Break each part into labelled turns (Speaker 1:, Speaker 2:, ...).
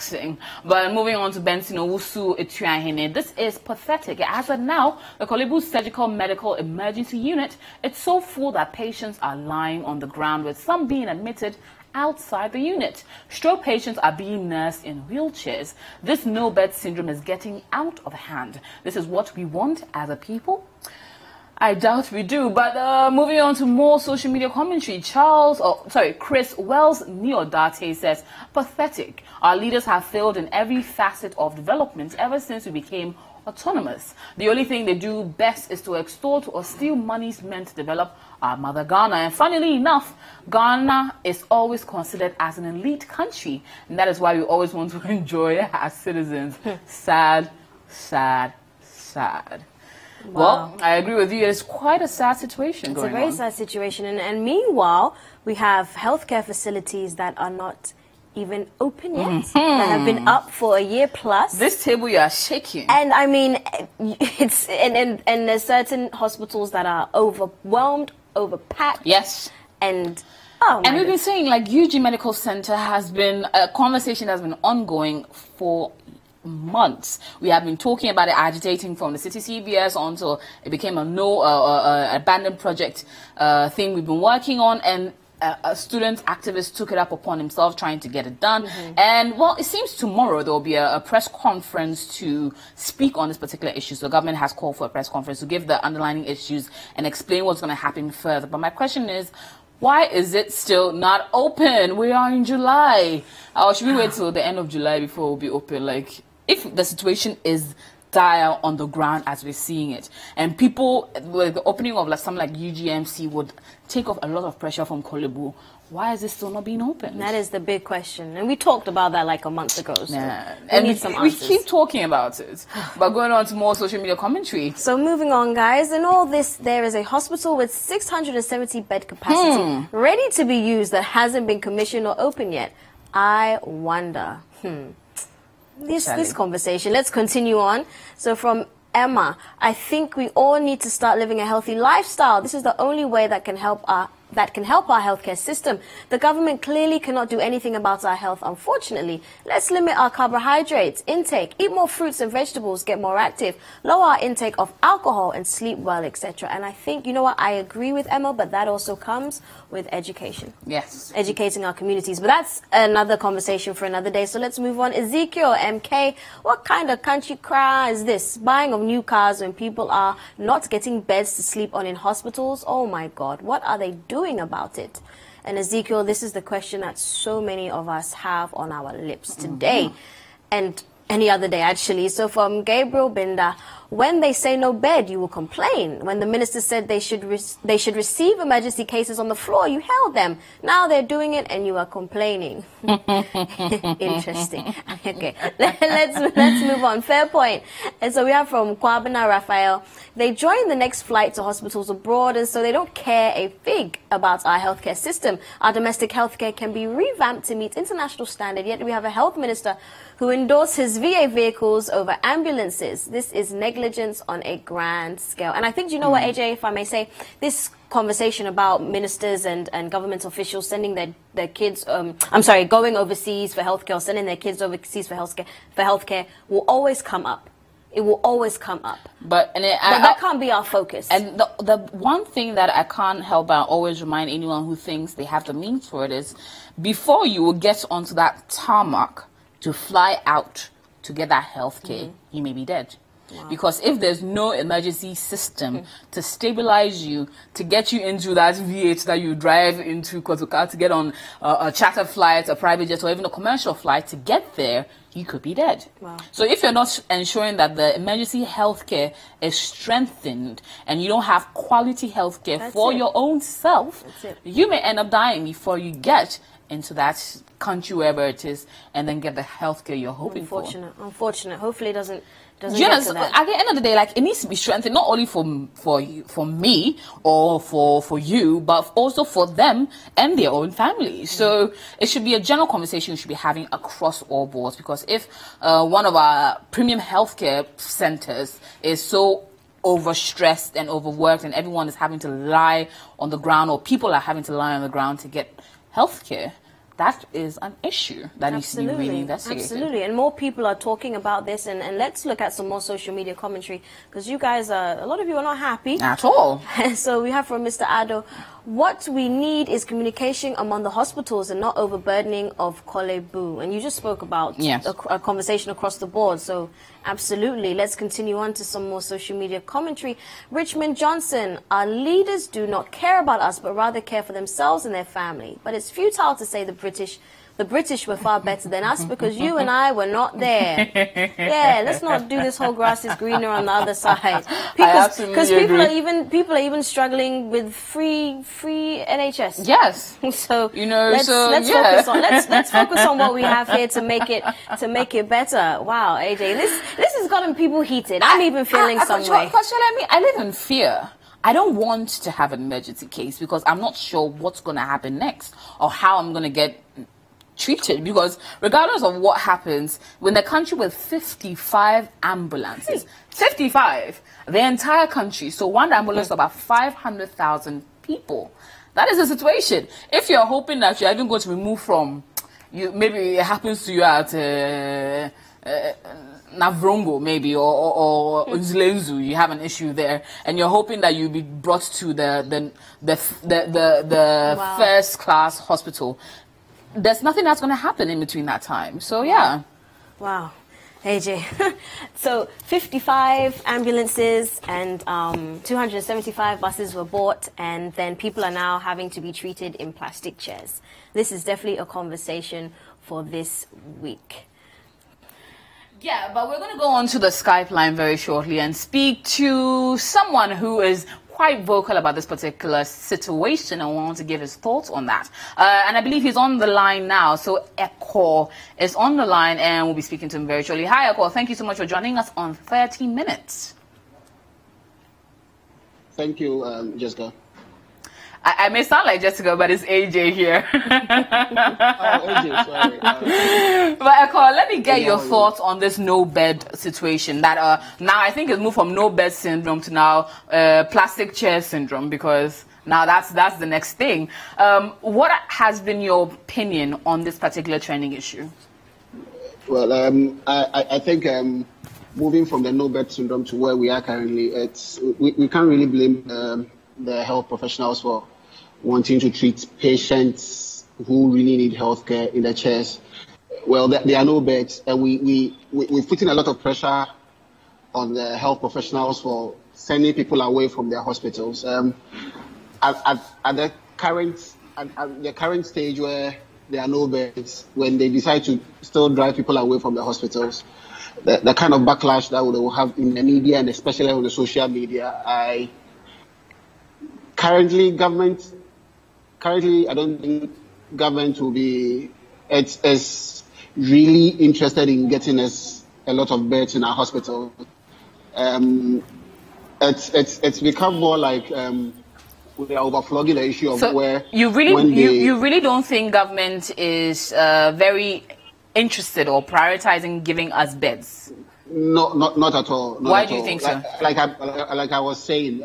Speaker 1: taxing. But moving on to Benson Owusu Etuahene, this is pathetic. As of now, the Korle Bu Surgical Medical Emergency Unit, it's so full that patients are lying on the ground, with some being admitted outside the unit. Stroke patients are being nursed in wheelchairs. This no-bed syndrome is getting out of hand. This is what we want as a people? I doubt we do. But moving on to more social media commentary, Chris Wells Neodate says, pathetic. Our leaders have failed in every facet of development ever since we became autonomous. The only thing they do best is to extort or steal monies meant to develop our mother Ghana. And funnily enough, Ghana is always considered as an elite country, and that is why we always want to enjoy it as citizens. Sad, sad, sad. Wow. Well, I agree with you. It's quite a sad situation going on.
Speaker 2: It's a very sad situation. And meanwhile, we have healthcare facilities that are not even open yet, that have been up for a year plus.
Speaker 1: This table you are shaking.
Speaker 2: And I mean, it's and there's certain hospitals that are overwhelmed, overpacked.
Speaker 1: Yes.
Speaker 2: And
Speaker 1: we've been saying, like, UG Medical Center has been a conversation that's been ongoing for months. We have been talking about it, agitating from the city CVS until it became a abandoned project thing we've been working on, and a student activist took it up upon himself trying to get it done. And well, it seems tomorrow there will be a press conference to speak on this particular issue. So the government has called for a press conference to give the underlying issues and explain what's going to happen further. But my question is, why is it still not open? We are in July. Or should we wait till the end of July before it will be open? Like, if the situation is dire on the ground as we're seeing it, and people, with the opening of something like UGMC would take off a lot of pressure from Korle Bu, why is it still not being open?
Speaker 2: That is the big question, and we talked about that like a month ago. So
Speaker 1: and we keep talking about it. But going on to more social media commentary.
Speaker 2: So moving on, guys, in all this, there is a hospital with 670 bed capacity ready to be used that hasn't been commissioned or open yet. I wonder. This conversation. Let's continue on. So from Emma, I think we all need to start living a healthy lifestyle. This is the only way that can help our healthcare system. The government clearly cannot do anything about our health, unfortunately. Let's limit our carbohydrates intake, eat more fruits and vegetables, get more active, lower our intake of alcohol, and sleep well, etc. And I think, you know what, I agree with Emma, but that also comes with education.
Speaker 1: Yes.
Speaker 2: Educating our communities. But that's another conversation for another day. So let's move on. Ezekiel MK, what kind of country cry is this? Buying of new cars when people are not getting beds to sleep on in hospitals? Oh my God, what are they doing about it? And Ezekiel, this is the question that so many of us have on our lips today and any other day, actually. So from Gabriel Binder, when they say no bed, you will complain. When the minister said they should receive emergency cases on the floor, you held them. Now they're doing it and you are complaining. Interesting. Okay, let's move on. Fair point. And so we have from Kwabena Raphael. They join the next flight to hospitals abroad, and so they don't care a fig about our healthcare system. Our domestic healthcare can be revamped to meet international standard, yet we have a health minister who endorsed his VA vehicles over ambulances. This is negligence on a grand scale. And I think, you know what, AJ, if I may say, this conversation about ministers and government officials sending their kids, going overseas for healthcare, or sending their kids overseas for healthcare will always come up. It will always come up. But that can't be our focus.
Speaker 1: And the one thing that I can't help but always remind anyone who thinks they have the means for it is, before you will get onto that tarmac to fly out to get that health care, you may be dead. Wow. Because if there's no emergency system to stabilize you, to get you into that V8 that you drive into Kotoka, to get on a charter flight, a private jet, or even a commercial flight, to get there, you could be dead.
Speaker 2: Wow.
Speaker 1: So if you're not ensuring that the emergency healthcare is strengthened and you don't have quality healthcare for your own self, you may end up dying before you get into that country, wherever it is, and then get the healthcare you're hoping for.
Speaker 2: Unfortunate. Hopefully it doesn't
Speaker 1: At the end of the day, like, it needs to be strengthened, not only for me or for you, but also for them and their own families. So it should be a general conversation we should be having across all boards, because if one of our premium healthcare centers is so overstressed and overworked, and everyone is having to lie on the ground, or people are having to lie on the ground to get healthcare, that is an issue that needs to be really investigated.
Speaker 2: Absolutely, and more people are talking about this, and let's look at some more social media commentary, because you guys a lot of you are not happy.
Speaker 1: At all.
Speaker 2: So we have from Mr. Ado, what we need is communication among the hospitals and not overburdening of Korle Bu. And you just spoke about a conversation across the board, so absolutely. Let's continue on to some more social media commentary. Richmond Johnson, our leaders do not care about us, but rather care for themselves and their family. But it's futile to say the British were far better than us because you and I were not there. Yeah, let's not do this whole grass is greener on the other side. Because people are even struggling with free NHS.
Speaker 1: Yes.
Speaker 2: So let's focus on what we have here to make it better. Wow, AJ, this has gotten people heated. I'm even feeling some way.
Speaker 1: I live in fear. I don't want to have an emergency case because I'm not sure what's going to happen next or how I'm going to get treated, because regardless of what happens, when the country with 55 ambulances, 55, the entire country, so one ambulance is about 500,000 people. That is the situation. If you're hoping that you're even going to remove from you, maybe it happens to you at Navrongo, maybe, or Nzlenzu, you have an issue there, and you're hoping that you'll be brought to the first class hospital. There's nothing that's going to happen in between that time. So, yeah.
Speaker 2: Wow. AJ. So, 55 ambulances and 275 buses were bought, and then people are now having to be treated in plastic chairs. This is definitely a conversation for this week.
Speaker 1: Yeah, but we're going to go on to the Skype line very shortly and speak to someone who is quite vocal about this particular situation and want to give his thoughts on that. And I believe he's on the line now. So Eko is on the line and we'll be speaking to him very shortly. Hi, Eko. Thank you so much for joining us on 30 Minutes.
Speaker 3: Thank you, Jessica.
Speaker 1: I may sound like Jessica, but it's AJ here.
Speaker 3: AJ, sorry.
Speaker 1: But Eko, let me get your thoughts on this no bed situation. That now I think it's moved from no bed syndrome to now plastic chair syndrome, because now that's the next thing. What has been your opinion on this particular trending issue?
Speaker 3: Well, I think moving from the no bed syndrome to where we are currently, we can't really blame the health professionals for wanting to treat patients who really need healthcare in the chairs. Well, there are no beds, and we've put in a lot of pressure on the health professionals for sending people away from their hospitals. At the current stage where there are no beds, when they decide to still drive people away from the hospitals, the kind of backlash that they will have in the media and especially on the social media, Currently, I don't think government will be as really interested in getting us a lot of beds in our hospital. It's become more like we are overflogging the issue of
Speaker 1: so
Speaker 3: where
Speaker 1: you really don't think government is very interested or prioritizing giving us beds?
Speaker 3: No, not at all.
Speaker 1: Why do you think so?
Speaker 3: Like I was saying.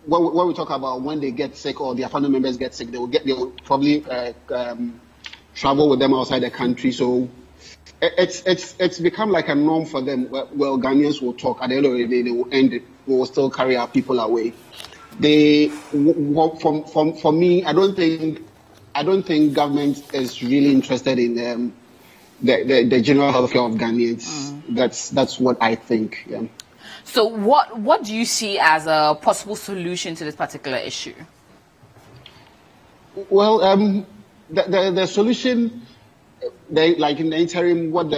Speaker 3: When we talk about when they get sick or their family members get sick, they will probably travel with them outside the country. So it's become like a norm for them. Well, Ghanaians will talk. At the end of the day, they will end it. We will still carry our people away. For me, I don't think government is really interested in the general healthcare of Ghanaians. That's what I think. Yeah.
Speaker 1: So what do you see as a possible solution to this particular issue?
Speaker 3: Well, the solution, like in the interim, what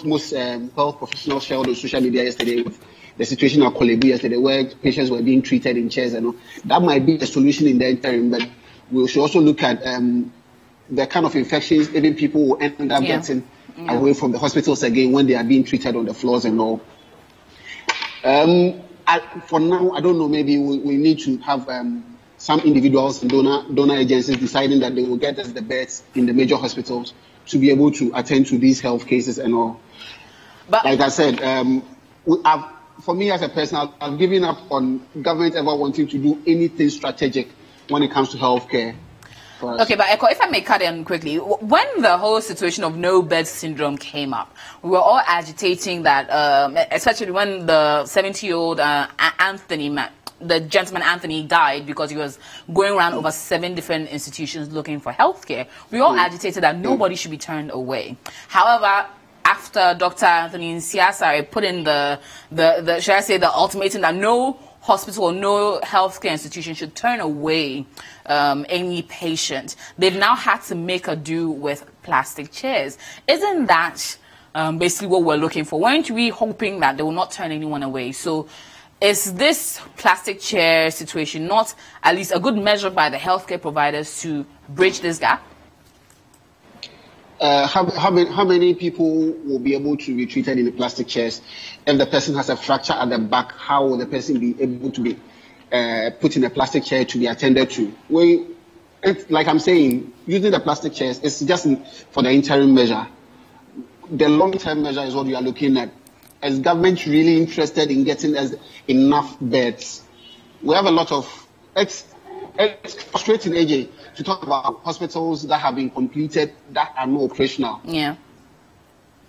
Speaker 3: most health professionals shared on social media yesterday, with the situation at Korle Bu yesterday, where patients were being treated in chairs and all, that might be the solution in the interim. But we should also look at the kind of infections even people will end up getting away from the hospitals again when they are being treated on the floors and all. For now, I don't know, maybe we need to have some individuals and donor agencies deciding that they will get us the beds in the major hospitals to be able to attend to these health cases and all. But like I said, for me as a person, I've given up on government ever wanting to do anything strategic when it comes to healthcare. for us.
Speaker 1: Okay, but Eko, if I may cut in quickly, when the whole situation of no bed syndrome came up, we were all agitating that, especially when the 70-year-old the gentleman Anthony died because he was going around over 7 different institutions looking for healthcare. We all agitated that nobody should be turned away. However, after Dr. Anthony Nsiasare put in the should I say the ultimatum that no hospital or no healthcare institution should turn away any patient, they've now had to make a do with plastic chairs. Isn't that basically what we're looking for? Weren't we hoping that they will not turn anyone away? So is this plastic chair situation not at least a good measure by the healthcare providers to bridge this gap?
Speaker 3: How many people will be able to be treated in the plastic chairs? If the person has a fracture at the back, how will the person be able to be put in a plastic chair to be attended to? Like I'm saying, using the plastic chairs is just for the interim measure. The long-term measure is what we are looking at. Is government really interested in getting us enough beds? We have a lot of... It's frustrating, AJ, to talk about hospitals that have been completed that are not operational.
Speaker 1: Yeah.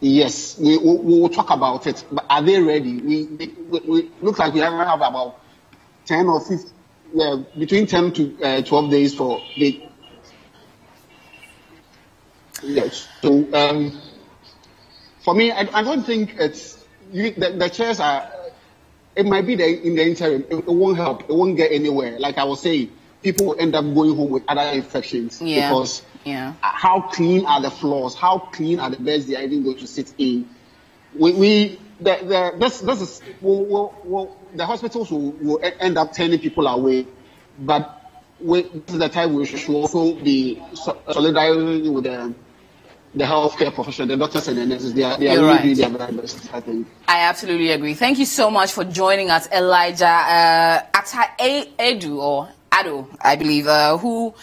Speaker 3: Yes, we will talk about it, but are they ready? We look like we have about 10 or 15, between 10 to 12 days for the... Yes. So, for me, I don't think it's... The chairs are... It might be in the interim. It won't help. It won't get anywhere. Like I was saying, people will end up going home with other infections because how clean are the floors? How clean are the beds they are even going to sit in? The hospitals will end up turning people away, but this is the time we should also be solidarity with the healthcare profession, the doctors and the nurses. They are really doing their very best, I think. I
Speaker 1: absolutely agree. Thank you so much for joining us, Elijah Ata-Edu, or Ado, I believe, Elijah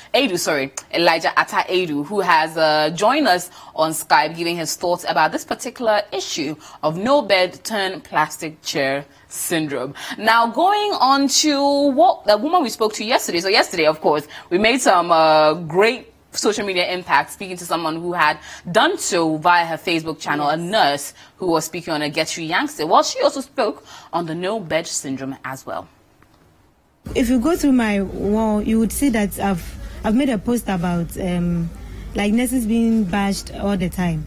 Speaker 1: Ata-Edu, who has joined us on Skype, giving his thoughts about this particular issue of no bed turn plastic chair syndrome. Now, going on to what the woman we spoke to yesterday. So yesterday, of course, we made some great social media impact, speaking to someone who had done so via her Facebook channel, a nurse who was speaking on a Get You Youngster. Well, she also spoke on the no bed syndrome as well.
Speaker 4: If you go through my wall, you would see that I've made a post about like nurses being bashed all the time.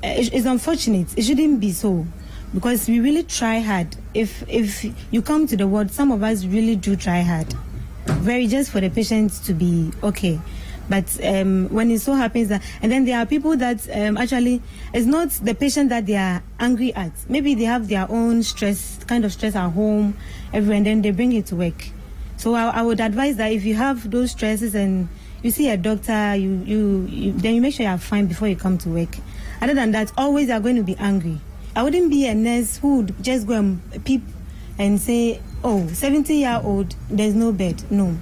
Speaker 4: It's unfortunate. It shouldn't be so, because we really try hard. If you come to the ward, some of us really do try hard, very just for the patients to be okay. But when it so happens that, and then there are people that actually, it's not the patient that they are angry at. Maybe they have their own kind of stress at home, everywhere, and then they bring it to work. So I would advise that if you have those stresses and you see a doctor, then you make sure you are fine before you come to work. Other than that, always you are going to be angry. I wouldn't be a nurse who would just go and peep and say, oh, 70-year-old, there's no bed. No.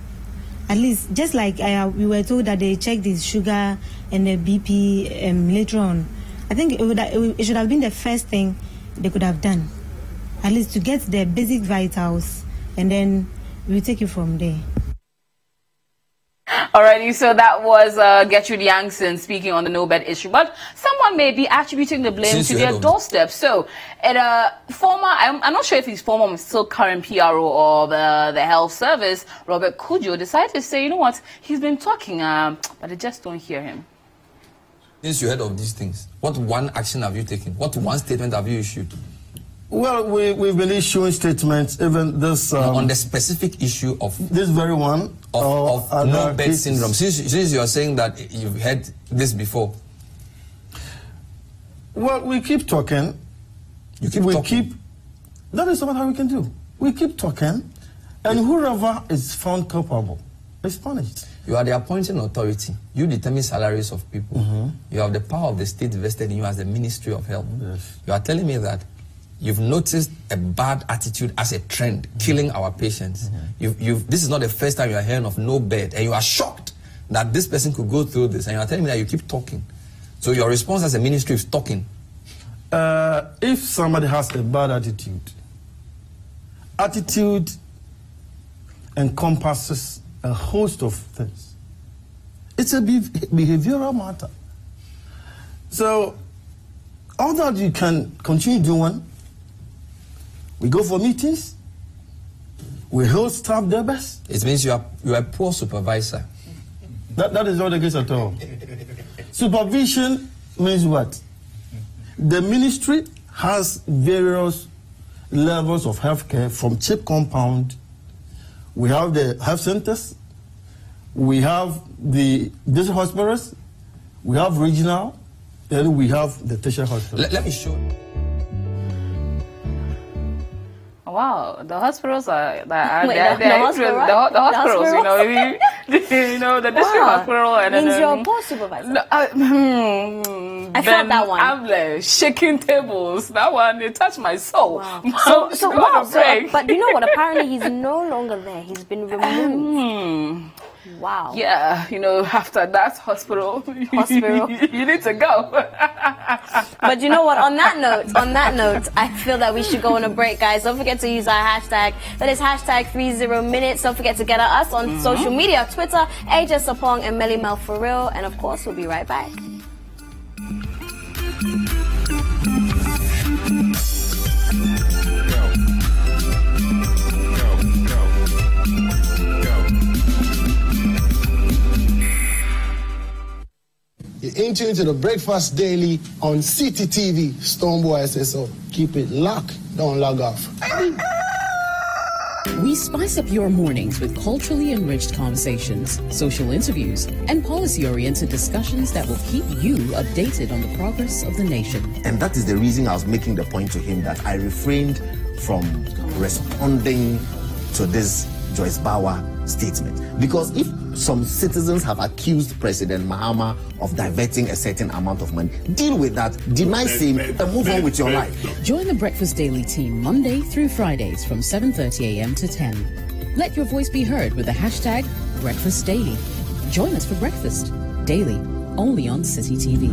Speaker 4: At least, just like we were told that they checked his sugar and the BP later on. I think it should have been the first thing they could have done. At least to get the basic vitals, and then we'll take it from there.
Speaker 1: Alrighty, so that was Gertrude Youngson speaking on the no bed issue. But someone may be attributing the blame to their doorstep. So, at a former, I'm not sure if he's former, still current PRO of the health service, Robert Kujo, decided to say, you know what, he's been talking, but I just don't hear him.
Speaker 5: Since you heard of these things, what one action have you taken? What one statement have you issued?
Speaker 6: Well, we've been issuing statements, even this...
Speaker 5: on the specific issue of...
Speaker 6: This very one.
Speaker 5: Of no bed syndrome. Since you are saying that you've heard this before.
Speaker 6: Well, we keep talking.
Speaker 5: You keep talking?
Speaker 6: That is not how we can do. We keep talking, and whoever is found culpable is punished.
Speaker 5: You are the appointing authority. You determine salaries of people. You have the power of the state vested in you as the Ministry of Health.
Speaker 6: Yes.
Speaker 5: You are telling me that you've noticed a bad attitude as a trend, killing our patients. This is not the first time you are hearing of no bed, and you are shocked that this person could go through this, and you are telling me that you keep talking. So your response as a ministry is talking.
Speaker 6: If somebody has a bad attitude encompasses a host of things. It's a behavioral matter. So, all that you can continue doing, we go for meetings, we hold staff their best.
Speaker 5: It means you are a poor supervisor.
Speaker 6: That is not the case at all. Supervision means what? The ministry has various levels of healthcare from CHIP compound. We have the health centers, we have the district hospitals, we have regional, and we have the tertiary hospitals.
Speaker 5: Let me show you.
Speaker 1: Wow, the hospitals are
Speaker 2: the hospitals?
Speaker 1: you know, you know, the district hospital and
Speaker 2: means
Speaker 1: then
Speaker 2: you're a poor supervisor. I felt
Speaker 1: then
Speaker 2: that one.
Speaker 1: I'm like shaking tables. That one, it touched my soul.
Speaker 2: Wow.
Speaker 1: Wow.
Speaker 2: But you know what? Apparently, he's no longer there. He's been removed. Wow.
Speaker 1: Yeah, you know, after that hospital, you need to go.
Speaker 2: But you know what? On that note, I feel that we should go on a break, guys. Don't forget to use our hashtag. That is hashtag 30minutes. Don't forget to get at us on social media, Twitter, AJ Sapong and Melly Mel for real. And of course, we'll be right back.
Speaker 7: You're in tune to the Breakfast Daily on CTTV, Stonebwoy SSO. Keep it locked, don't log off.
Speaker 8: We spice up your mornings with culturally enriched conversations, social interviews, and policy-oriented discussions that will keep you updated on the progress of the nation.
Speaker 9: And that is the reason I was making the point to him that I refrained from responding to this Joyce Bauer statement. Because if some citizens have accused President Mahama of diverting a certain amount of money, deal with that, deny same, and move on with your life.
Speaker 8: Join the Breakfast Daily team Monday through Fridays from 7:30 a.m. to 10. Let your voice be heard with the hashtag Breakfast Daily. Join us for breakfast daily, only on City TV.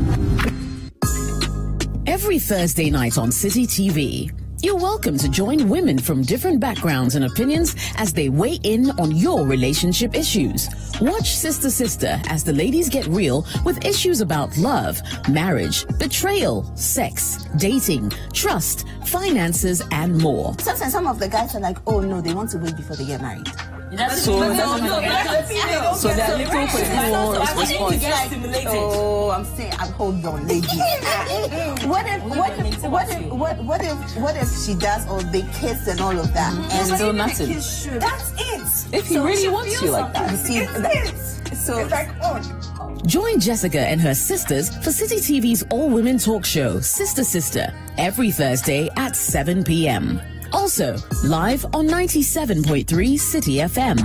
Speaker 8: Every Thursday night on City TV, you're welcome to join women from different backgrounds and opinions as they weigh in on your relationship issues. Watch Sister Sister as the ladies get real with issues about love, marriage, betrayal, sex, dating, trust, finances, and more.
Speaker 10: Sometimes some of the guys are like, oh no, they want to wait before they get married.
Speaker 11: So there are little response.
Speaker 10: Oh, I'm saying, hold on, lady. What if she does all the kiss and all of that?
Speaker 11: And still nothing.
Speaker 10: That's it.
Speaker 11: If he really wants you like that.
Speaker 10: You see, so it's like,
Speaker 8: Join Jessica and her sisters for City TV's all-women talk show, Sister Sister, every Thursday at 7 p.m. Also, live on 97.3 City FM.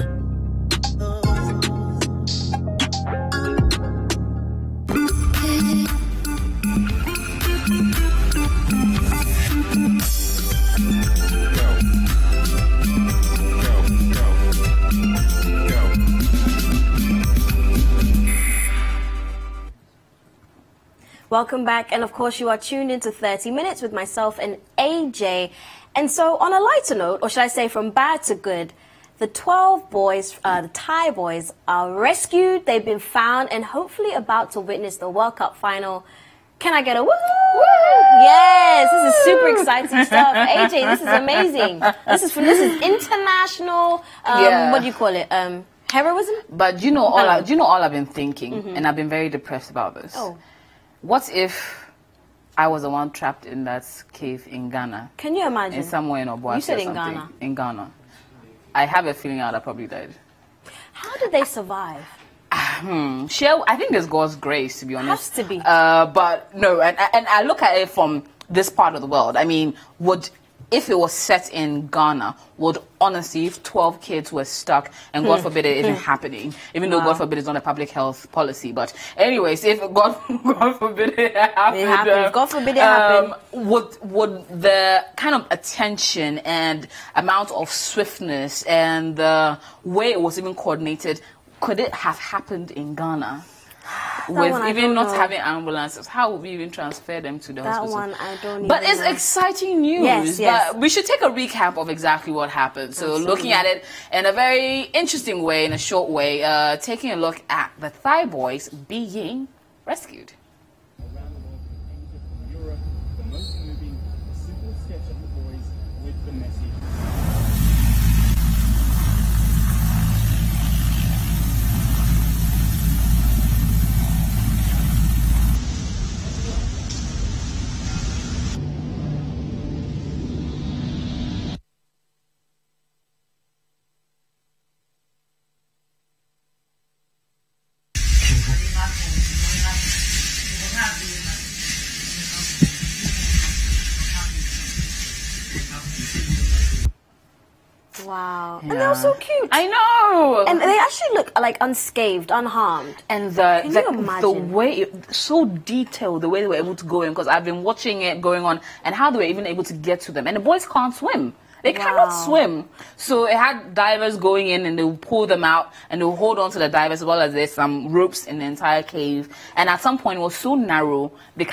Speaker 2: Welcome back, and of course you are tuned into 30 Minutes with myself and AJ. And so on a lighter note, or should I say from bad to good, the 12 boys, the Thai boys, are rescued. They've been found and hopefully about to witness the World Cup final. Can I get a woo? Yes, this is super exciting stuff. AJ, this is amazing. This is international, what do you call it? Heroism?
Speaker 1: But you know all I've been thinking, and I've been very depressed about this.
Speaker 2: Oh.
Speaker 1: What if I was the one trapped in that cave in Ghana?
Speaker 2: Can you imagine?
Speaker 1: In somewhere in Obuasi.
Speaker 2: You said in
Speaker 1: something.
Speaker 2: Ghana.
Speaker 1: In Ghana. I have a feeling I'd have probably died.
Speaker 2: How did they survive?
Speaker 1: I think it's God's grace, to be honest.
Speaker 2: Has to be.
Speaker 1: But no, and I look at it from this part of the world. I mean, if it was set in Ghana, would honestly, if 12 kids were stuck, and God forbid it isn't happening, even though God forbid it's not a public health policy, but anyways, if God forbid it happened,
Speaker 2: God forbid it happened,
Speaker 1: would the kind of attention and amount of swiftness and the way it was even coordinated, could it have happened in Ghana? With
Speaker 2: one I
Speaker 1: even
Speaker 2: don't
Speaker 1: not
Speaker 2: know.
Speaker 1: having ambulances, how would we even transfer them to the
Speaker 2: That
Speaker 1: hospital?
Speaker 2: one I don't
Speaker 1: But
Speaker 2: even
Speaker 1: it's
Speaker 2: know.
Speaker 1: exciting news.
Speaker 2: Yes, yes.
Speaker 1: But we should take a recap of exactly what happened. So
Speaker 2: Absolutely.
Speaker 1: looking at it in a very interesting way, in a short way, taking a look at the Thai boys being rescued.
Speaker 12: Around the world, painted from Europe, the most moving, simple sketch of the boys with the message.
Speaker 2: Wow. And they were so cute.
Speaker 1: I know.
Speaker 2: And they actually look like unscathed, unharmed.
Speaker 1: And
Speaker 2: Can you
Speaker 1: the
Speaker 2: imagine?
Speaker 1: way, so detailed, the way they were able to go in, because I've been watching it going on, and how they were even able to get to them. And the boys can't swim. They cannot swim. So it had divers going in, and they will pull them out, and they will hold on to the divers, as well as there's some ropes in the entire cave. And at some point, it was so narrow, the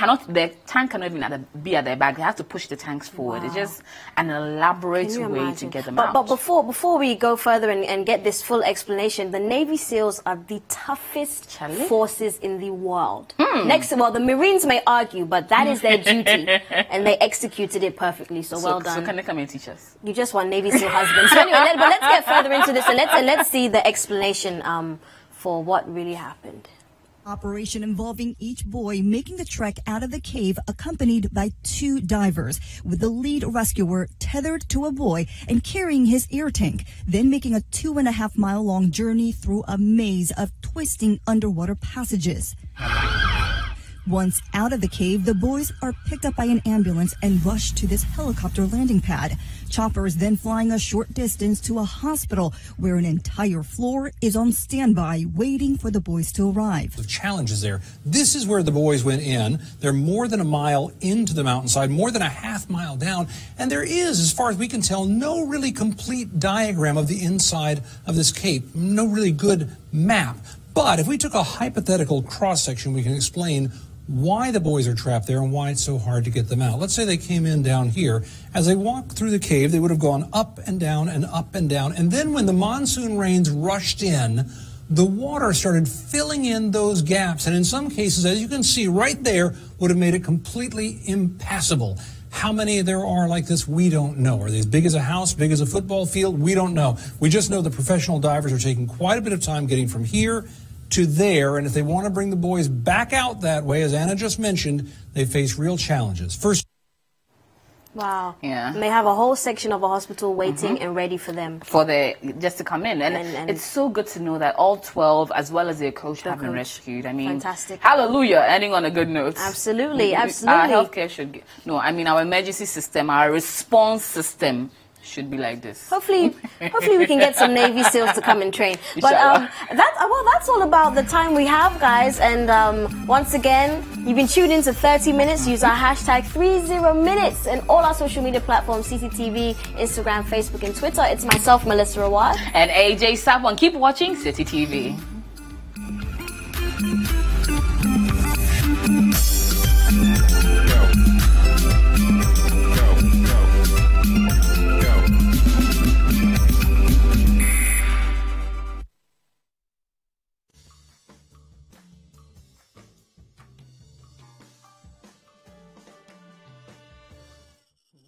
Speaker 1: tank cannot even be at their back. They have to push the tanks forward.
Speaker 2: Wow.
Speaker 1: It's just an elaborate
Speaker 2: Can you
Speaker 1: way to
Speaker 2: imagine?
Speaker 1: get them
Speaker 2: but,
Speaker 1: out.
Speaker 2: But before we go further and get this full explanation, the Navy SEALs are the toughest forces in the world. Well, the Marines may argue, but that is their duty, and they executed it perfectly. So well done.
Speaker 1: So can they come and teach us?
Speaker 2: You just want Navy SEAL husbands. So anyway, but let's get further into this, and let's see the explanation for what really happened.
Speaker 13: Operation involving each boy making the trek out of the cave accompanied by 2 divers, with the lead rescuer tethered to a boy and carrying his air tank, then making a 2.5-mile long journey through a maze of twisting underwater passages. Once out of the cave, the boys are picked up by an ambulance and rushed to this helicopter landing pad. Choppers then flying a short distance to a hospital where an entire floor is on standby waiting for the boys to arrive.
Speaker 14: The challenge is there. This is where the boys went in. They're more than a mile into the mountainside, more than a half-mile down, and there is, as far as we can tell, no really complete diagram of the inside of this cave, no really good map. But if we took a hypothetical cross-section, we can explain why the boys are trapped there and why it's so hard to get them out. Let's say they came in down here. As they walked through the cave, they would have gone up and down and up and down. And then when the monsoon rains rushed in, the water started filling in those gaps. And in some cases, as you can see right there, would have made it completely impassable. How many there are like this, we don't know. Are they as big as a house, big as a football field? We don't know. We just know the professional divers are taking quite a bit of time getting from here to there, and if they want to bring the boys back out that way, as Anna just mentioned, they face real challenges. First,
Speaker 2: Wow.
Speaker 1: Yeah.
Speaker 2: And they have a whole section of a hospital waiting and ready for them.
Speaker 1: Just to come in. And it's so good to know that all 12, as well as their coach, have been rescued. I mean,
Speaker 2: fantastic.
Speaker 1: Hallelujah. Ending on a good note.
Speaker 2: Absolutely,
Speaker 1: Our
Speaker 2: absolutely.
Speaker 1: healthcare should, our emergency system, our response system should be like this.
Speaker 2: Hopefully we can get some Navy SEALs to come and train. But that's all about the time we have, guys. And once again, you've been tuned into 30 Minutes. Use our hashtag 30Minutes and all our social media platforms: CCTV, Instagram, Facebook, and Twitter. It's myself, Melissa Rawad,
Speaker 1: and AJ Sapwan. Keep watching City TV.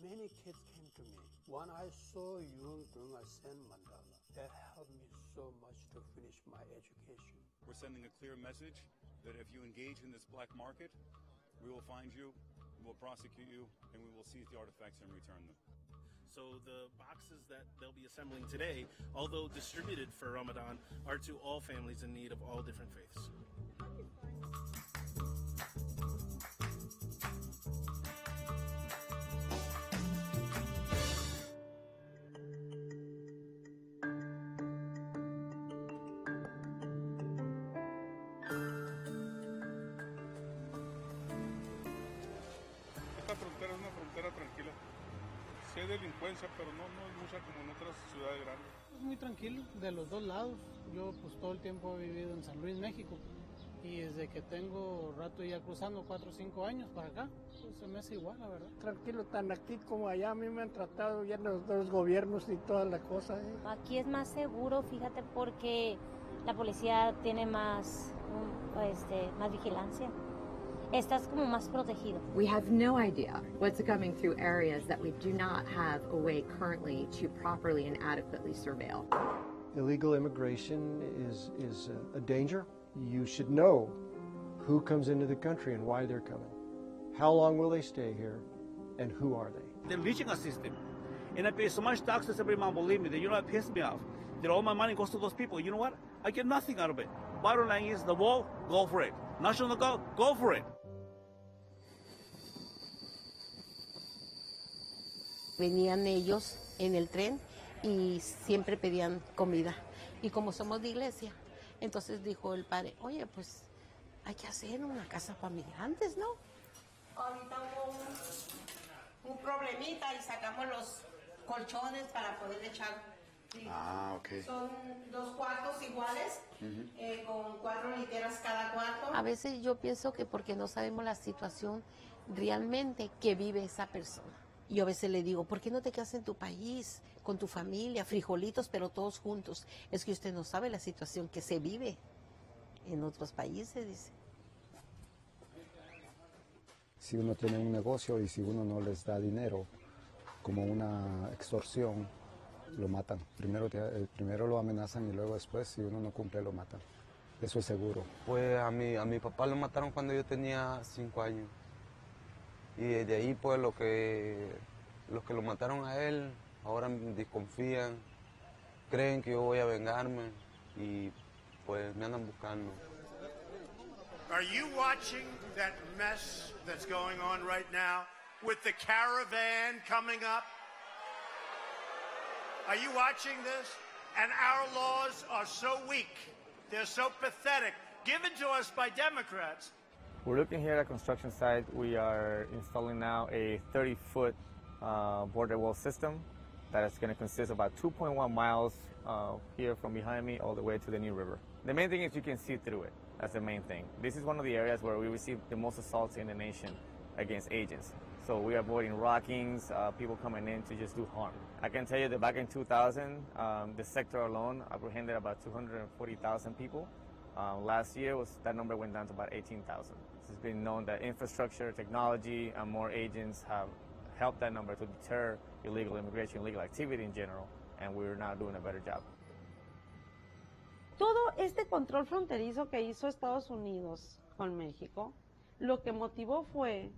Speaker 15: Many kids came to me. When I saw you doing a Zen Mandala, that helped me so much to finish my education.
Speaker 16: We're sending a clear message that if you engage in this black market, we will find you, we will prosecute you, and we will seize the artifacts and return them.
Speaker 17: So the boxes that they'll be assembling today, although distributed for Ramadan, are to all families in need of all different faiths.
Speaker 16: Esta frontera es una frontera tranquila. Sí hay delincuencia, pero no es mucha como en otras ciudades grandes.
Speaker 15: Es muy tranquilo, de los dos lados. Yo pues todo el tiempo he vivido en San Luis, México.
Speaker 18: Y desde que tengo rato ya cruzando 4 o 5 años para acá, pues se me hace igual, la verdad.
Speaker 15: Tranquilo, tan aquí como allá, a mí me han tratado bien los gobiernos y todas las cosas.
Speaker 19: Aquí es más seguro, fíjate, porque la policía tiene más vigilancia. Estás como más protegido.
Speaker 20: We have no idea what's coming through areas that we do not have a way currently to properly and adequately surveil.
Speaker 21: Illegal immigration is a danger. You should know who comes into the country and why they're coming. How long will they stay here, and who are they?
Speaker 22: They're leeching our system. And I pay so much taxes every month, believe me, that you know what pisses me off? That all my money goes to those people. You know what? I get nothing out of it. Bottom line is the wall, go for it. National Guard, go for it.
Speaker 23: Venían ellos en el tren y siempre pedían comida. Y como somos de iglesia, entonces dijo el padre, oye, pues hay que hacer una casa para migrantes, ¿no?
Speaker 10: Ahorita hubo un problemita y sacamos los colchones para poder echar. Sí.
Speaker 24: Ah, ok.
Speaker 10: Son 2 cuartos iguales, con 4 literas cada cuarto.
Speaker 23: A veces yo pienso que porque no sabemos la situación realmente que vive esa persona. Yo a veces le digo, ¿por qué no te quedas en tu país, con tu familia, frijolitos, pero todos juntos? Es que usted no sabe la situación que se vive en otros países, dice.
Speaker 25: Si uno tiene un negocio y si uno no les da dinero, como una extorsión, lo matan. Primero lo amenazan y luego después, si uno no cumple, lo matan. Eso es seguro.
Speaker 26: Pues a mi papá lo mataron cuando yo tenía 5 años. Y desde ahí, pues, los que lo mataron a él, ahora desconfían, creen que yo voy a vengarme y, pues, me andan buscando.
Speaker 27: Are you watching that mess that's going on right now with the caravan coming up? Are you watching this? And our laws are so weak. They're so pathetic, given to us by Democrats.
Speaker 28: We're looking here at construction site. We are installing now a 30-foot border wall system that is going to consist of about 2.1 miles here from behind me all the way to the New River. The main thing is you can see through it. That's the main thing. This is one of the areas where we receive the most assaults in the nation against agents. So we are avoiding rockings, people coming in to just do harm. I can tell you that back in 2000, the sector alone apprehended about 240,000 people. Last year, that number went down to about 18,000. It's been known that infrastructure, technology, and more agents have helped that number to deter illegal immigration, illegal activity in general, and we're now doing a better job.
Speaker 29: Todo este control fronterizo que hizo Estados Unidos con México, lo que motivó fue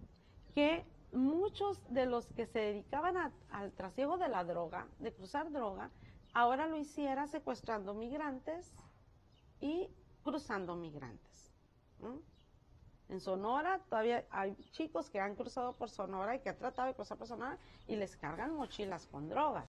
Speaker 29: que muchos de los que se dedicaban al trasiego de la droga, de cruzar droga, ahora lo hiciera secuestrando migrantes y cruzando migrantes. En Sonora todavía hay chicos que han cruzado por Sonora y que han tratado de cruzar por Sonora y les cargan mochilas con drogas.